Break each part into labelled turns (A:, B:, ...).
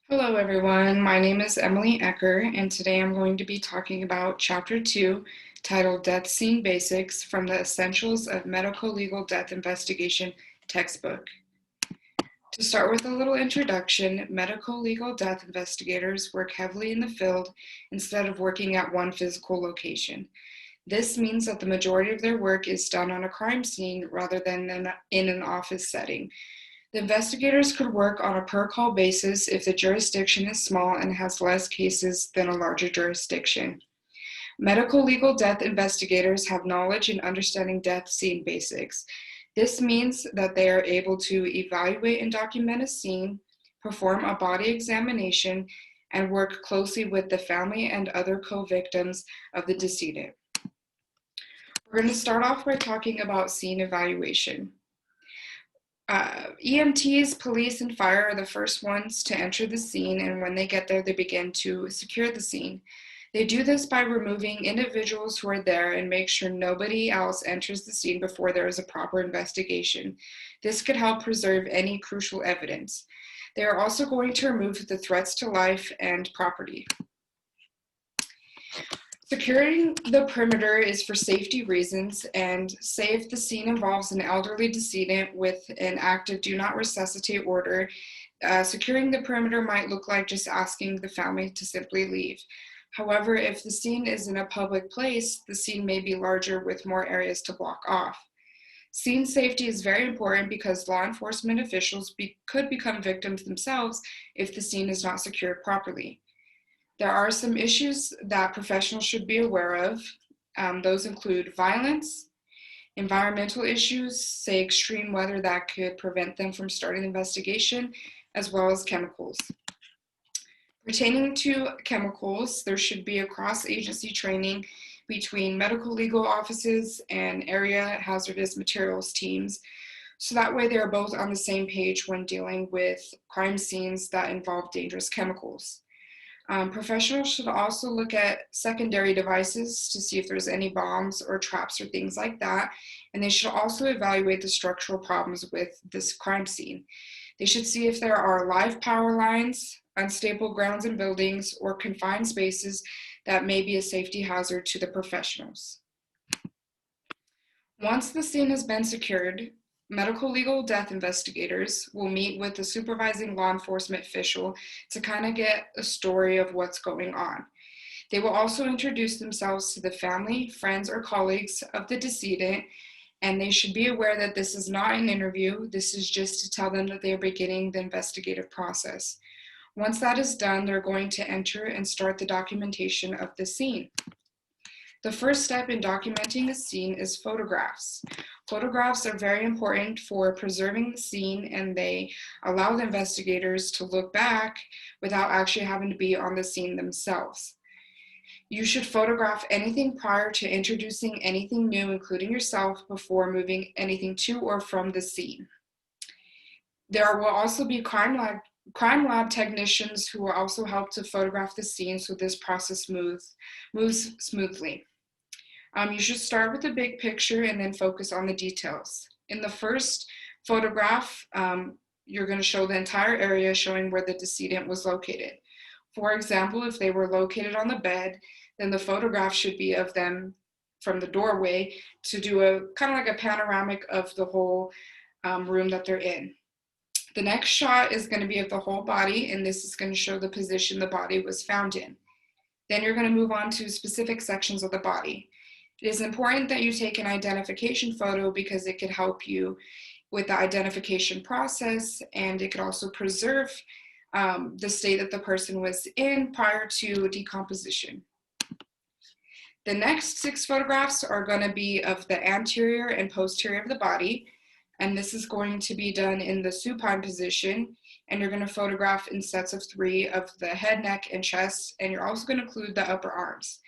A: Hello, everyone. My name is Emily Ecker, and today I'm going to be talking about Chapter 2, titled Death Scene Basics from the Essentials of Medical Legal Death Investigation textbook. To start with a little introduction, medical legal death investigators work heavily in the field instead of working at one physical location. This means that the majority of their work is done on a crime scene rather than in an office setting. The investigators could work on a per-call basis if the jurisdiction is small and has less cases than a larger jurisdiction. Medical legal death investigators have knowledge in understanding death scene basics. This means that they are able to evaluate and document a scene, perform a body examination, and work closely with the family and other co-victims of the decedent. We're going to start off by talking about scene evaluation. EMTs, police, and fire are the first ones to enter the scene, and when they get there, they begin to secure the scene. They do this by removing individuals who are there and make sure nobody else enters the scene before there is a proper investigation. This could help preserve any crucial evidence. They are also going to remove the threats to life and property. Securing the perimeter is for safety reasons, and say if the scene involves an elderly decedent with an active do not resuscitate order, securing the perimeter might look like just asking the family to simply leave. However, if the scene is in a public place, the scene may be larger with more areas to block off. Scene safety is very important because law enforcement officials could become victims themselves if the scene is not secured properly. There are some issues that professionals should be aware of. Those include violence, environmental issues, say extreme weather that could prevent them from starting the investigation, as well as chemicals. Pertaining to chemicals, there should be a cross-agency training between medical legal offices and area hazardous materials teams, so that way they are both on the same page when dealing with crime scenes that involve dangerous chemicals. Professionals should also look at secondary devices to see if there's any bombs or traps or things like that. And they should also evaluate the structural problems with this crime scene. They should see if there are live power lines, unstable grounds and buildings, or confined spaces that may be a safety hazard to the professionals. Once the scene has been secured, medical legal death investigators will meet with the supervising law enforcement official to kind of get a story of what's going on. They will also introduce themselves to the family, friends, or colleagues of the decedent, and they should be aware that this is not an interview. This is just to tell them that they are beginning the investigative process. Once that is done, they're going to enter and start the documentation of the scene. The first step in documenting a scene is photographs. Photographs are very important for preserving the scene, and they allow the investigators to look back without actually having to be on the scene themselves. You should photograph anything prior to introducing anything new, including yourself, before moving anything to or from the scene. There will also be crime lab technicians who will also help to photograph the scene so this process moves smoothly. You should start with the big picture and then focus on the details. In the first photograph, you're going to show the entire area showing where the decedent was located. For example, if they were located on the bed, then the photograph should be of them from the doorway to do a kind of like a panoramic of the whole room that they're in. The next shot is going to be of the whole body, and this is going to show the position the body was found in. Then you're going to move on to specific sections of the body. It is important that you take an identification photo because it could help you with the identification process, and it could also preserve the state that the person was in prior to decomposition. The next 6 photographs are going to be of the anterior and posterior of the body, and this is going to be done in the supine position, and you're going to photograph in sets of 3 of the head, neck, and chest, and you're also going to include the upper arms.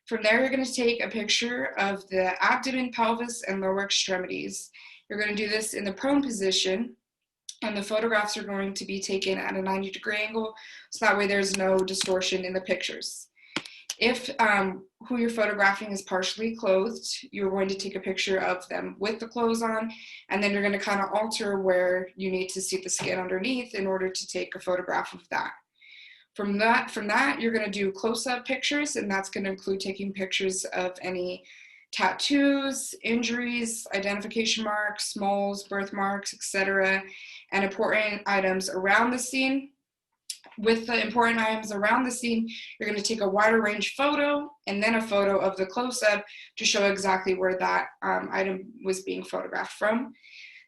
A: From there, you're going to take a picture of the abdomen, pelvis, and lower extremities. You're going to do this in the prone position, and the photographs are going to be taken at a 90-degree angle, so that way there's no distortion in the pictures. If who you're photographing is partially clothed, you're going to take a picture of them with the clothes on, and then you're going to kind of alter where you need to see the skin underneath in order to take a photograph of that. From that, you're going to do close-up pictures, and that's going to include taking pictures of any tattoos, injuries, identification marks, moles, birthmarks, etc., and important items around the scene. With the important items around the scene, you're going to take a wider range photo and then a photo of the close-up to show exactly where that item was being photographed from.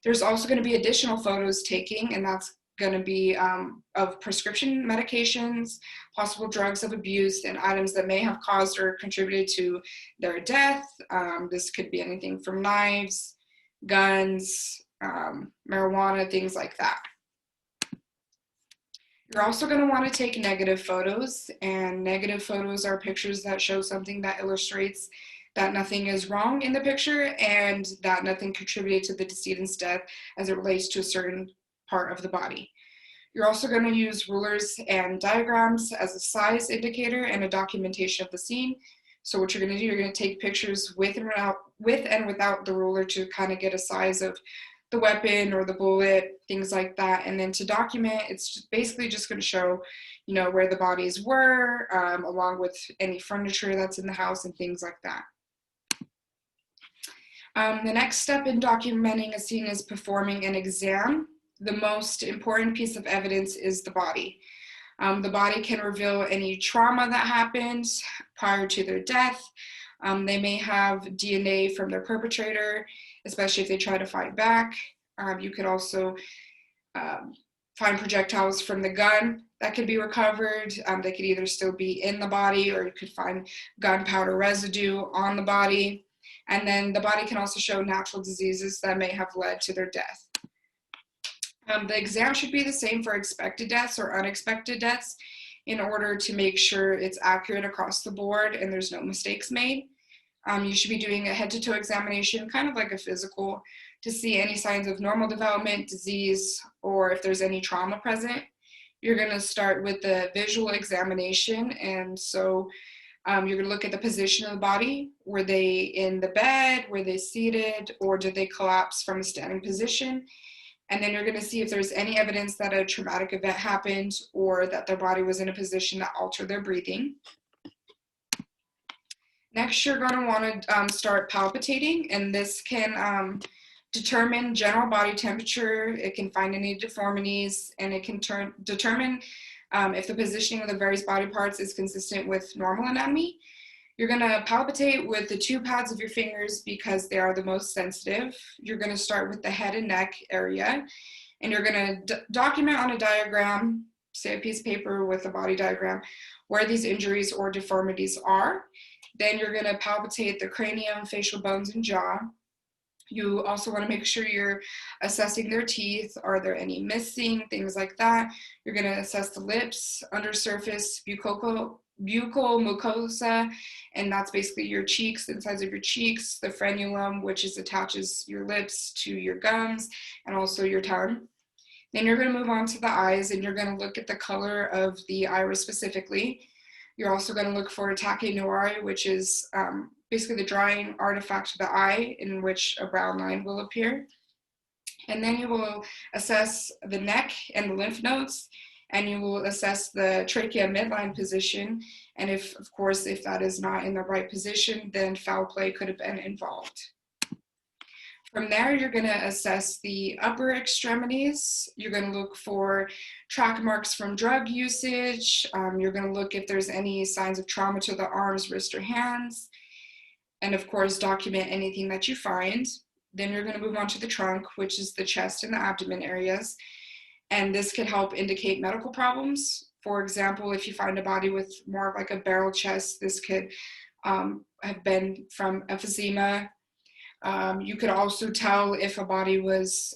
A: There's also going to be additional photos taking, and that's going to be of prescription medications, possible drugs of abuse, and items that may have caused or contributed to their death. This could be anything from knives, guns, marijuana, things like that. You're also going to want to take negative photos, and negative photos are pictures that show something that illustrates that nothing is wrong in the picture and that nothing contributed to the decedent's death as it relates to a certain part of the body. You're also going to use rulers and diagrams as a size indicator and a documentation of the scene. So what you're going to do, you're going to take pictures with and without the ruler to kind of get a size of the weapon or the bullet, things like that. And then to document, it's basically just going to show, where the bodies were, along with any furniture that's in the house and things like that. The next step in documenting a scene is performing an exam. The most important piece of evidence is the body. The body can reveal any trauma that happened prior to their death. They may have DNA from their perpetrator, especially if they try to fight back. You could also find projectiles from the gun that could be recovered. They could either still be in the body, or you could find gunpowder residue on the body. And then the body can also show natural diseases that may have led to their death. The exam should be the same for expected deaths or unexpected deaths in order to make sure it's accurate across the board and there's no mistakes made. You should be doing a head-to-toe examination, kind of like a physical, to see any signs of normal development, disease, or if there's any trauma present. You're going to start with the visual examination, and so you're going to look at the position of the body. Were they in the bed? Were they seated? Or did they collapse from a standing position? And then you're going to see if there's any evidence that a traumatic event happened or that their body was in a position that altered their breathing. Next, you're going to want to start palpating, and this can determine general body temperature. It can find any deformities, and it can determine if the positioning of the various body parts is consistent with normal anatomy. You're going to palpate with the two pads of your fingers because they are the most sensitive. You're going to start with the head and neck area, and you're going to document on a diagram, say a piece of paper with a body diagram, where these injuries or deformities are. Then you're going to palpate the cranium, facial bones, and jaw. You also want to make sure you're assessing their teeth. Are there any missing? Things like that. You're going to assess the lips, undersurface, buccal mucosa, and that's basically your cheeks, the insides of your cheeks, the frenulum, which attaches your lips to your gums, and also your tongue. Then you're going to move on to the eyes, and you're going to look at the color of the iris specifically. You're also going to look for tachynoary, which is basically the drying artifact of the eye in which a brown line will appear. And then you will assess the neck and the lymph nodes, and you will assess the trachea midline position. And if that is not in the right position, then foul play could have been involved. From there, you're going to assess the upper extremities. You're going to look for track marks from drug usage. You're going to look if there's any signs of trauma to the arms, wrist, or hands. And of course, document anything that you find. Then you're going to move on to the trunk, which is the chest and the abdomen areas. And this could help indicate medical problems. For example, if you find a body with more of like a barrel chest, this could have been from emphysema. You could also tell if a body was,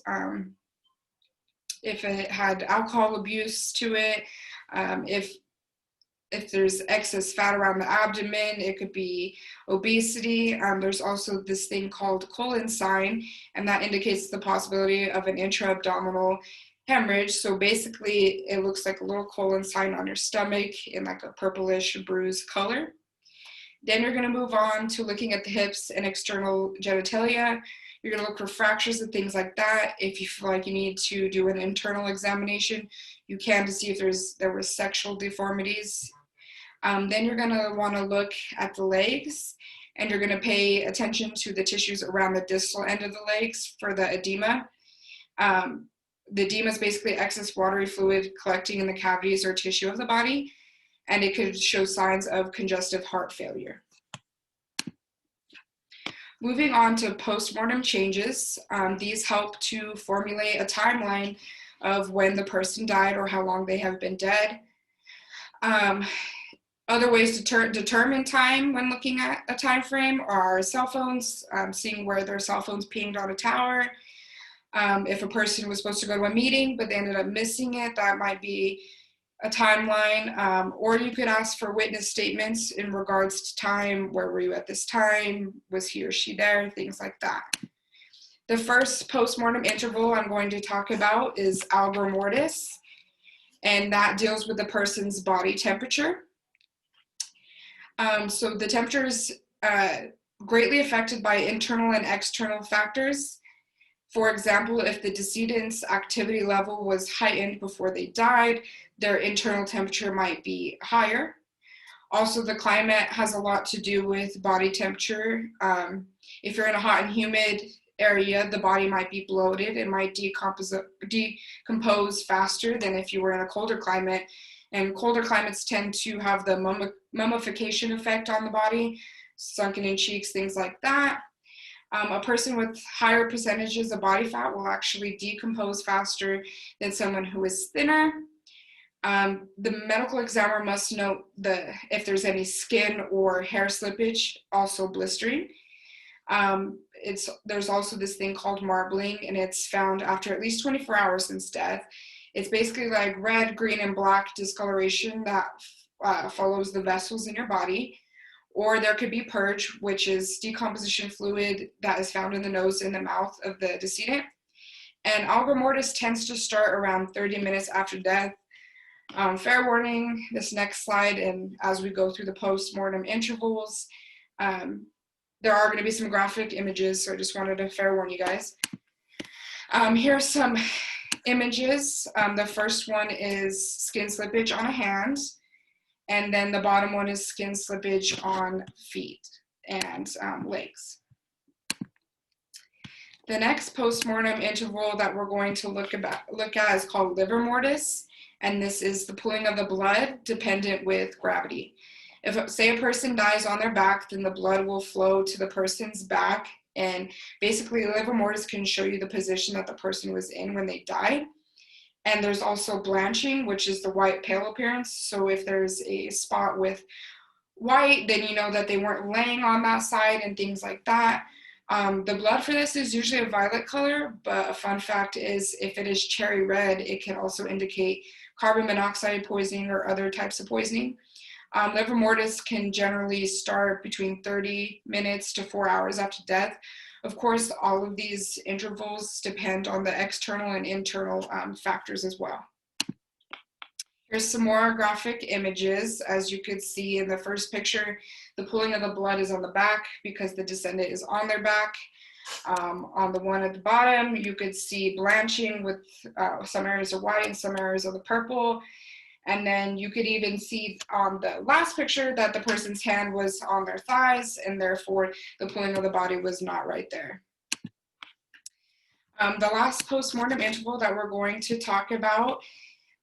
A: if it had alcohol abuse to it, if there's excess fat around the abdomen, it could be obesity. There's also this thing called colon sign, and that indicates the possibility of an intra-abdominal hemorrhage. So basically, it looks like a little colon sign on your stomach in like a purplish bruised color. Then you're going to move on to looking at the hips and external genitalia. You're going to look for fractures and things like that. If you feel like you need to do an internal examination, you can, to see if there were sexual deformities. Then you're going to want to look at the legs, and you're going to pay attention to the tissues around the distal end of the legs for the edema. The edema is basically excess watery fluid collecting in the cavities or tissue of the body, and it could show signs of congestive heart failure. Moving on to postmortem changes, these help to formulate a timeline of when the person died or how long they have been dead. Other ways to determine time when looking at a time frame are cell phones, seeing where their cell phones pinged on a tower. If a person was supposed to go to a meeting but they ended up missing it, that might be a timeline. Or you could ask for witness statements in regards to time. Where were you at this time? Was he or she there? Things like that. The first postmortem interval I'm going to talk about is algor mortis, and that deals with the person's body temperature. So the temperature is greatly affected by internal and external factors. For example, if the decedent's activity level was heightened before they died, their internal temperature might be higher. Also, the climate has a lot to do with body temperature. If you're in a hot and humid area, the body might be bloated. It might decompose faster than if you were in a colder climate. And colder climates tend to have the mummification effect on the body, sunken in cheeks, things like that. A person with higher percentages of body fat will actually decompose faster than someone who is thinner. The medical examiner must note if there's any skin or hair slippage, also blistering. There's also this thing called marbling, and it's found after at least 24 hours since death. It's basically like red, green, and black discoloration that follows the vessels in your body. Or there could be purge, which is decomposition fluid that is found in the nose and the mouth of the decedent. And algor mortis tends to start around 30 minutes after death. Fair warning, this next slide, and as we go through the post-mortem intervals, there are going to be some graphic images, so I just wanted to fair warn you guys. Here are some images. The first one is skin slippage on a hand, and then the bottom one is skin slippage on feet and legs. The next postmortem interval that we're going to look at is called livor mortis, and this is the pooling of the blood dependent with gravity. If, say, a person dies on their back, then the blood will flow to the person's back, and basically livor mortis can show you the position that the person was in when they died. And there's also blanching, which is the white pale appearance. So if there's a spot with white, then you know that they weren't laying on that side and things like that. The blood for this is usually a violet color, but a fun fact is if it is cherry red, it can also indicate carbon monoxide poisoning or other types of poisoning. Livor mortis can generally start between 30 minutes to 4 hours after death. Of course, all of these intervals depend on the external and internal factors as well. Here's some more graphic images. As you could see in the first picture, the pooling of the blood is on the back because the descendant is on their back. On the one at the bottom, you could see blanching with some areas of white and some areas of the purple. And then you could even see on the last picture that the person's hand was on their thighs, and therefore the pooling of the body was not right there. The last postmortem interval that we're going to talk about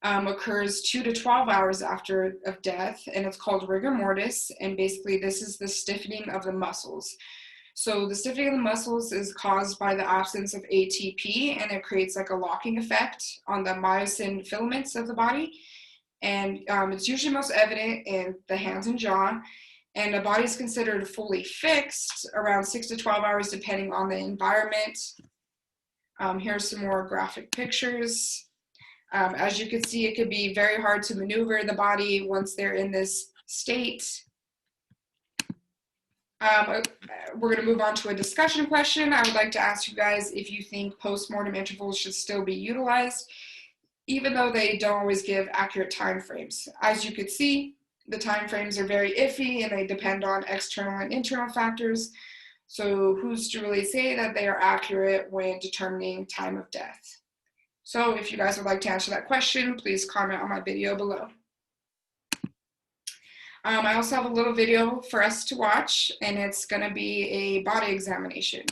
A: occurs 2 to 12 hours after of death, and it's called rigor mortis. And basically this is the stiffening of the muscles. So the stiffening of the muscles is caused by the absence of ATP, and it creates like a locking effect on the myosin filaments of the body. And it's usually most evident in the hands and jaw. And the body is considered fully fixed around 6 to 12 hours, depending on the environment. Here's some more graphic pictures. As you can see, it could be very hard to maneuver the body once they're in this state. We're going to move on to a discussion question. I would like to ask you guys if you think postmortem intervals should still be utilized, even though they don't always give accurate time frames. As you could see, the time frames are very iffy and they depend on external and internal factors. So who's to really say that they are accurate when determining time of death? So if you guys would like to answer that question, please comment on my video below. I also have a little video for us to watch, and it's going to be a body examination.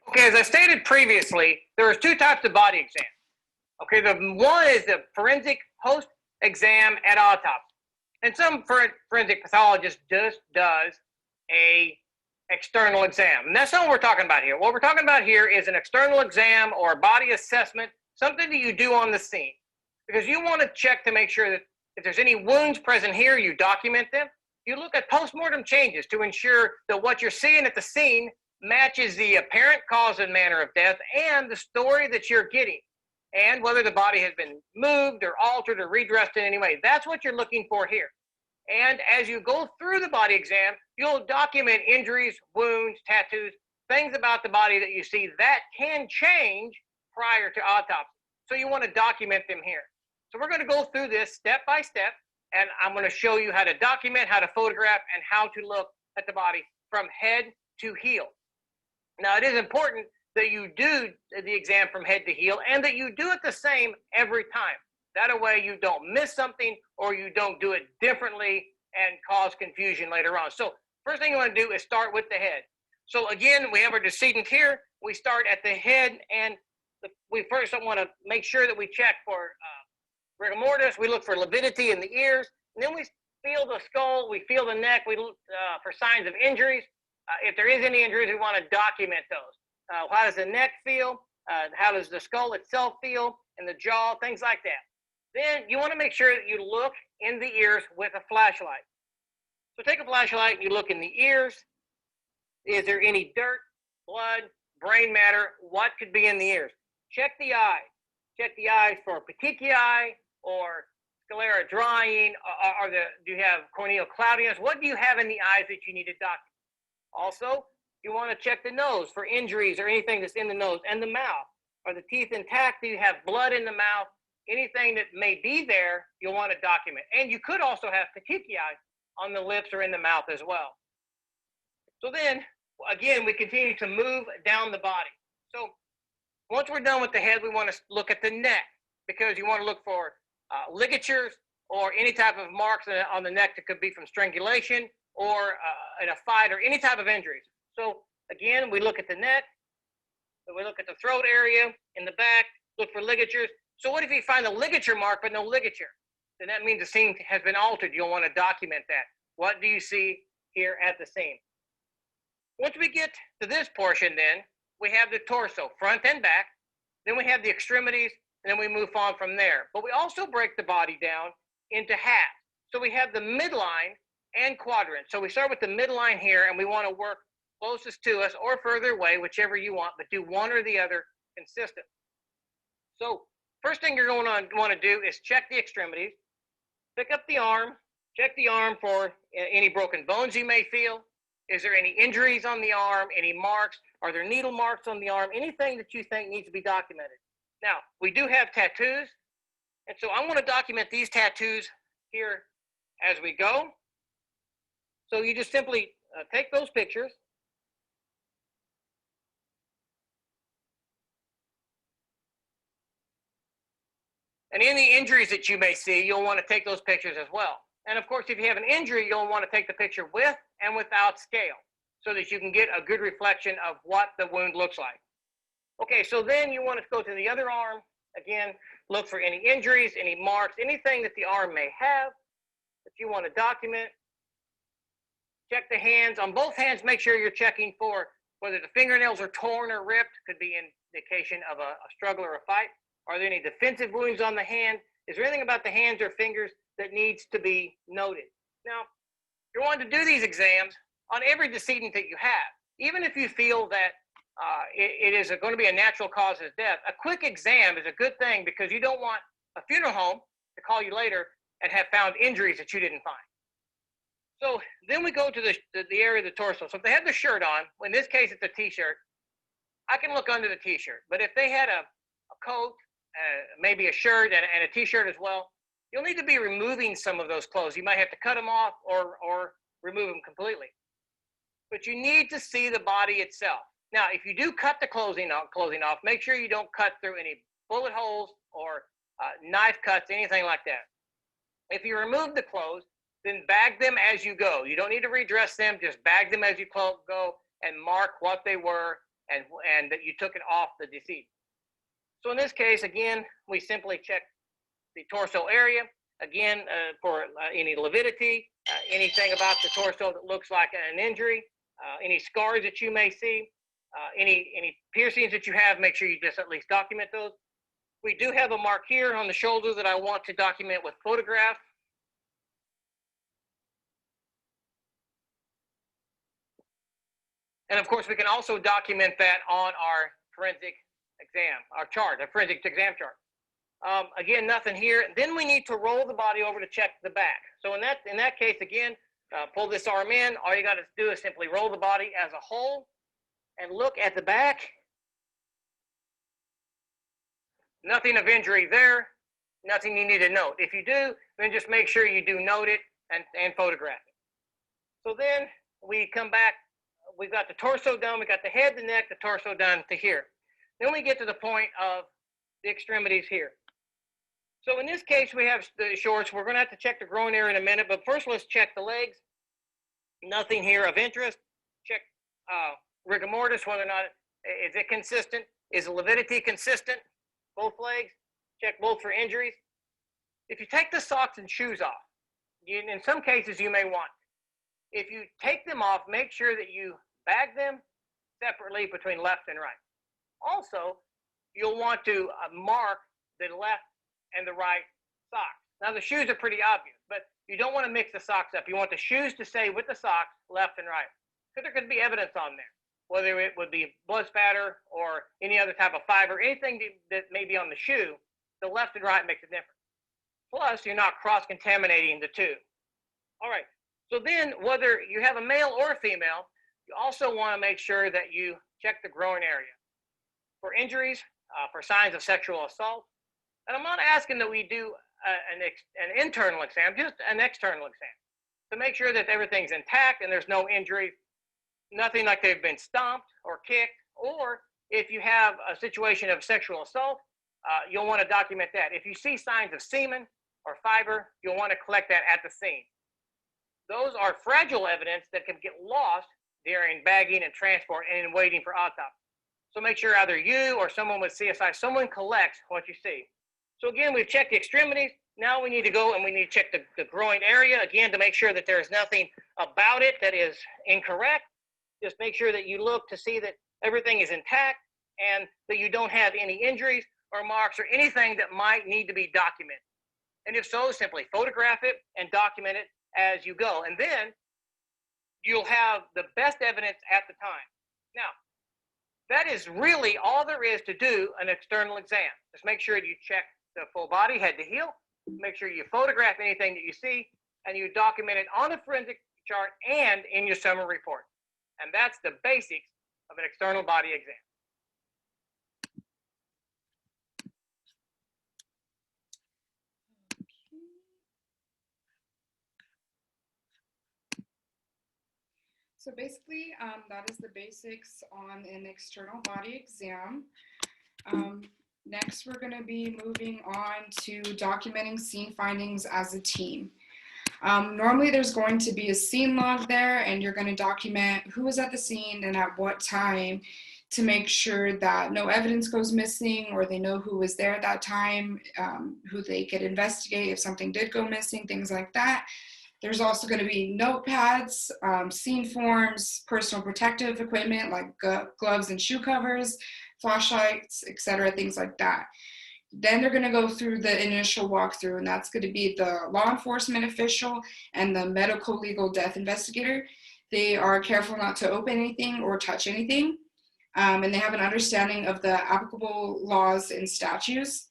B: Okay, as I stated previously, there are two types of body exams. Okay, the one is the forensic post-exam at autopsy. And some forensic pathologist just does a external exam. And that's not what we're talking about here. What we're talking about here is an external exam or a body assessment, something that you do on the scene. Because you want to check to make sure that if there's any wounds present here, you document them. You look at post-mortem changes to ensure that what you're seeing at the scene matches the apparent cause and manner of death and the story that you're getting, and whether the body has been moved or altered or redressed in any way. That's what you're looking for here. And as you go through the body exam, you'll document injuries, wounds, tattoos, things about the body that you see that can change prior to autopsy. So you want to document them here. So we're going to go through this step by step, and I'm going to show you how to document, how to photograph, and how to look at the body from head to heel. Now, it is important that you do the exam from head to heel and that you do it the same every time. That way you don't miss something or you don't do it differently and cause confusion later on. So first thing you want to do is start with the head. So again, we have our decedent here. We start at the head, and we first want to make sure that we check for rigor mortis. We look for lividity in the ears, and then we feel the skull, we feel the neck, we look for signs of injuries. If there is any injuries, we want to document those. How does the neck feel? How does the skull itself feel? And the jaw, things like that. Then you want to make sure that you look in the ears with a flashlight. So take a flashlight and you look in the ears. Is there any dirt, blood, brain matter? What could be in the ears? Check the eyes. Check the eyes for petechiae or sclera drying. Do you have corneal cloudiness? What do you have in the eyes that you need to document? Also, you want to check the nose for injuries or anything that's in the nose, and the mouth. Are the teeth intact? Do you have blood in the mouth? Anything that may be there, you'll want to document. And you could also have petechiae on the lips or in the mouth as well. So then, again, we continue to move down the body. So once we're done with the head, we want to look at the neck, because you want to look for ligatures or any type of marks on the neck that could be from strangulation or in a fight or any type of injuries. So again, we look at the neck, we look at the throat area, in the back, look for ligatures. So what if you find a ligature mark but no ligature? Then that means the scene has been altered. You'll want to document that. What do you see here at the scene? Once we get to this portion, then we have the torso, front and back. Then we have the extremities, and then we move on from there. But we also break the body down into halves. So we have the midline and quadrant. So we start with the midline here, and we want to work closest to us or further away, whichever you want, but do one or the other consistent. So first thing you're going to want to do is check the extremities. Pick up the arm, check the arm for any broken bones you may feel. Is there any injuries on the arm, any marks? Are there needle marks on the arm? Anything that you think needs to be documented. Now, we do have tattoos, and so I'm going to document these tattoos here as we go. So you just simply take those pictures. And any injuries that you may see, you'll want to take those pictures as well. And of course, if you have an injury, you'll want to take the picture with and without scale so that you can get a good reflection of what the wound looks like. Okay, so then you want to go to the other arm. Again, look for any injuries, any marks, anything that the arm may have that you want to document. Check the hands. On both hands, make sure you're checking for whether the fingernails are torn or ripped. Could be an indication of a struggle or a fight. Are there any defensive wounds on the hand? Is there anything about the hands or fingers that needs to be noted? Now, you're wanting to do these exams on every decedent that you have. Even if you feel that it is going to be a natural cause of death. A quick exam is a good thing because you don't want a funeral home to call you later and have found injuries that you didn't find. So then we go to the area of the torso. So if they have the shirt on, in this case it's a t-shirt, I can look under the t-shirt. But if they had a coat, maybe a shirt and a t-shirt as well, you'll need to be removing some of those clothes. You might have to cut them off or remove them completely. But you need to see the body itself. Now, if you do cut the clothing off, make sure you don't cut through any bullet holes or knife cuts, anything like that. If you remove the clothes, then bag them as you go. You don't need to redress them, just bag them as you go and mark what they were and that you took it off the deceased. So in this case, again, we simply check the torso area, again, for any lividity, anything about the torso that looks like an injury, any scars that you may see, any piercings that you have, make sure you just at least document those. We do have a mark here on the shoulder that I want to document with photograph. And of course, we can also document that on our forensic exam, our chart, a forensic exam chart. Again, nothing here. Then we need to roll the body over to check the back. So in that case, again, pull this arm in. All you got to do is simply roll the body as a whole and look at the back. Nothing of injury there. Nothing you need to note. If you do, then just make sure you do note it and photograph it. So then we come back. We've got the torso done. We got the head, the neck, the torso done to here. Then we get to the point of the extremities here. So in this case, we have the shorts. We're going to have to check the groin area in a minute, but first let's check the legs. Nothing here of interest. Check rigor mortis, whether or not is it consistent. Is the lividity consistent? Both legs. Check both for injuries. If you take the socks and shoes off, in some cases you may want. If you take them off, make sure that you bag them separately between left and right. Also, you'll want to mark the left and the right socks. Now, the shoes are pretty obvious, but you don't want to mix the socks up. You want the shoes to stay with the socks, left and right, because there could be evidence on there, whether it would be blood spatter or any other type of fiber, anything that may be on the shoe, the left and right makes a difference. Plus, you're not cross-contaminating the two. All right, so then whether you have a male or a female, you also want to make sure that you check the groin area for injuries, for signs of sexual assault. And I'm not asking that we do an internal exam, just an external exam to make sure that everything's intact and there's no injury, nothing like they've been stomped or kicked, or if you have a situation of sexual assault, you'll want to document that. If you see signs of semen or fiber, you'll want to collect that at the scene. Those are fragile evidence that can get lost during bagging and transport and in waiting for autopsy. So make sure either you or someone with CSI, someone collects what you see. So again, we've checked the extremities. Now we need to go and we need to check the groin area, again, to make sure that there is nothing about it that is incorrect. Just make sure that you look to see that everything is intact and that you don't have any injuries or marks or anything that might need to be documented. And if so, simply photograph it and document it as you go. And then you'll have the best evidence at the time. Now, that is really all there is to do an external exam. Just make sure you check the full body, head to heel. Make sure you photograph anything that you see, and you document it on the forensic chart and in your summary report. And that's the basics of an external body exam.
A: So basically, that is the basics on an external body exam. Next, we're going to be moving on to documenting scene findings as a team. Normally, there's going to be a scene log there, and you're going to document who was at the scene and at what time to make sure that no evidence goes missing, or they know who was there at that time, who they could investigate if something did go missing, things like that. There's also going to be notepads, scene forms, personal protective equipment like gloves and shoe covers, flashlights, etc., things like that. Then they're going to go through the initial walkthrough, and that's going to be the law enforcement official and the medical legal death investigator. They are careful not to open anything or touch anything. and they have an understanding of the applicable laws and statutes.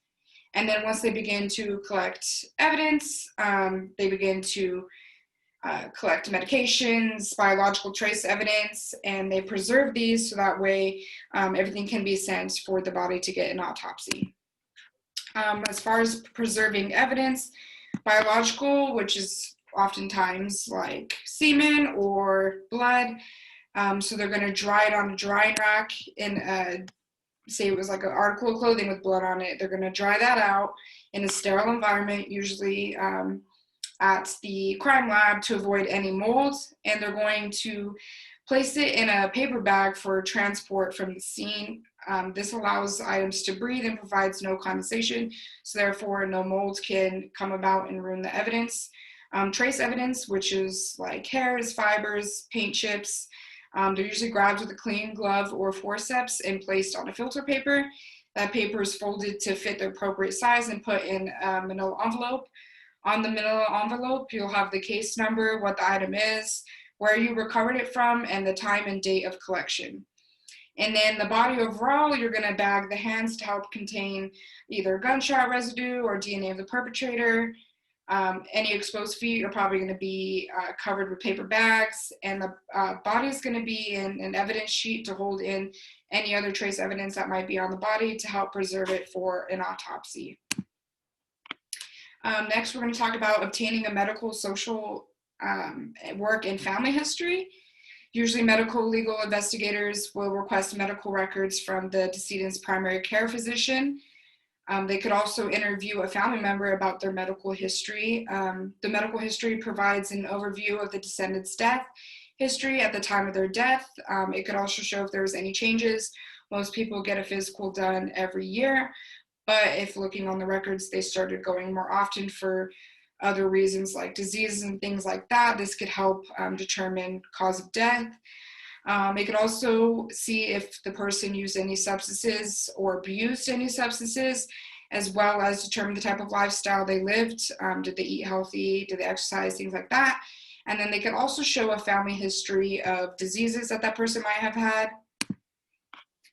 A: And then once they begin to collect evidence, they begin to collect medications, biological trace evidence, and they preserve these so that way everything can be sent for the body to get an autopsy. As far as preserving evidence, biological, which is oftentimes like semen or blood, so they're going to dry it on a drying rack in say it was like an article of clothing with blood on it. They're going to dry that out in a sterile environment, usually at the crime lab, to avoid any mold, and they're going to place it in a paper bag for transport from the scene. This allows items to breathe and provides no condensation, so therefore no mold can come about and ruin the evidence. Trace evidence, which is like hairs, fibers, paint chips, they're usually grabbed with a clean glove or forceps and placed on a filter paper. That paper is folded to fit the appropriate size and put in a manila envelope. On the manila envelope, you'll have the case number, what the item is, where you recovered it from, and the time and date of collection. And then the body overall, you're going to bag the hands to help contain either gunshot residue or DNA of the perpetrator. Any exposed feet are probably going to be covered with paper bags, and the body is going to be in an evidence sheet to hold in any other trace evidence that might be on the body to help preserve it for an autopsy. Next, we're going to talk about obtaining a medical, social work, and family history. Usually medical legal investigators will request medical records from the decedent's primary care physician. They could also interview a family member about their medical history. The medical history provides an overview of the descendant's death history at the time of their death. It could also show if there was any changes. Most people get a physical done every year, but if looking on the records, they started going more often for other reasons like diseases and things like that. This could help determine cause of death. It could also see if the person used any substances or abused any substances, as well as determine the type of lifestyle they lived. Did they eat healthy? Did they exercise? Things like that. And then they could also show a family history of diseases that that person might have had.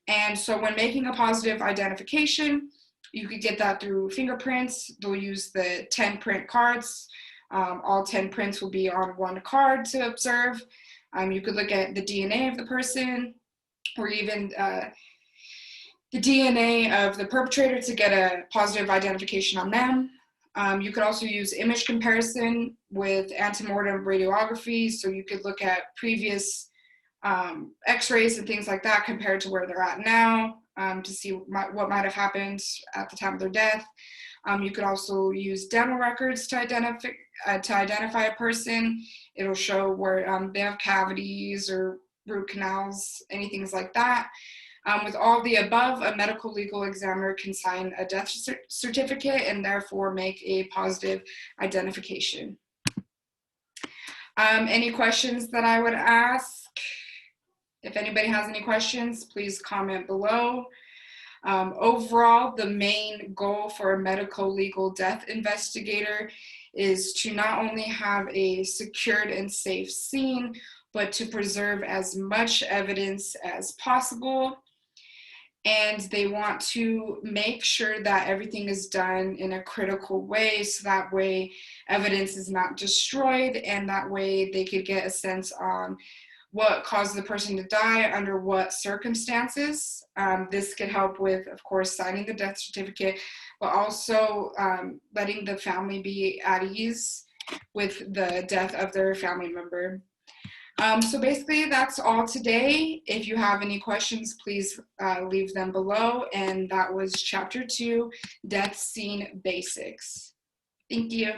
A: And so when making a positive identification, you could get that through fingerprints. They'll use the 10 print cards. All 10 prints will be on one card to observe. You could look at the DNA of the person, or even the DNA of the perpetrator to get a positive identification on them. You could also use image comparison with antemortem radiography. So you could look at previous x-rays and things like that compared to where they're at now to see what might have happened at the time of their death. You could also use dental records to identify a person. It'll show where they have cavities or root canals, anything like that. With all the above, a medical legal examiner can sign a death certificate and therefore make a positive identification. Any questions that I would ask? If anybody has any questions, please comment below. Overall, the main goal for a medical legal death investigator is to not only have a secured and safe scene, but to preserve as much evidence as possible. And they want to make sure that everything is done in a critical way, so that way evidence is not destroyed, and that way they could get a sense on what caused the person to die, under what circumstances. This could help with, of course, signing the death certificate, but also letting the family be at ease with the death of their family member. So basically that's all today. If you have any questions, please leave them below. And that was chapter 2, Death Scene Basics. Thank you.